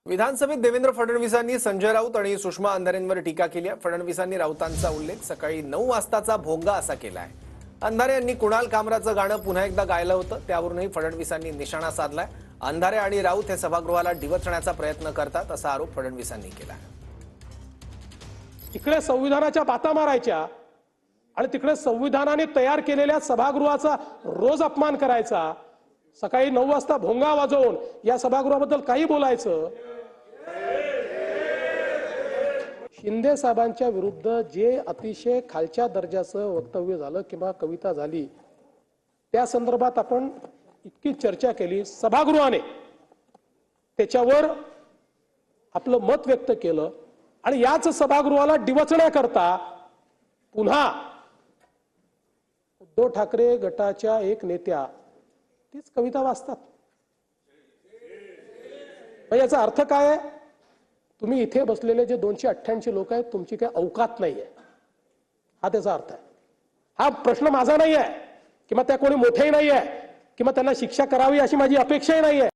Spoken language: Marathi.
विधानसभेत देवेंद्र फडणवीसांनी संजय राऊत आणि सुषमा अंधारेंवर टीका केली आहे। फडणवीसांनी राऊतांचा उल्लेख सकाळी 9 वाजताचा भोंगा असा केला आहे। अंधारे यांनी कुणाल कामराचं गाणं पुन्हा एकदा गायलं होतं, त्यावरूनही फडणवीसांनी निशाणा साधलाय। अंधारे आणि राऊत हे सभागृहाला डिवचण्याचा प्रयत्न करतात असा आरोप फडणवीसांनी केला आहे। इकडे संविधानाच्या बाता मारायच्या आणि तिकडे संविधानाने तयार केलेल्या सभागृहाचा रोज अपमान करायचा, सकाळी 9 वाजता भोंगा वाजवून या सभागृहाबद्दल काही बोलायचं। शिंदे साहेबांच्या विरुद्ध जे अतिशय खालच्या दर्जाचं वक्तव्य झालं किंवा कविता झाली, त्या संदर्भात आपण इतकी चर्चा केली, सभागृहाने त्याच्यावर आपलं मत व्यक्त केलं आणि याच सभागृहाला डिवचण्याकरता पुन्हा उद्धव ठाकरे गटाच्या एक नेत्या तीच कविता वाचतात। याचा अर्थ काय आहे? तुम्ही इथे बसलेले जे 288 लोक आहेत, तुमची काही औकात नाहीये, हा त्याचा अर्थ आहे। हा प्रश्न माझा नाही आहे किंवा त्या कोणी मोठेही नाही आहे किंवा त्यांना शिक्षा करावी अशी माझी अपेक्षाही नाही आहे।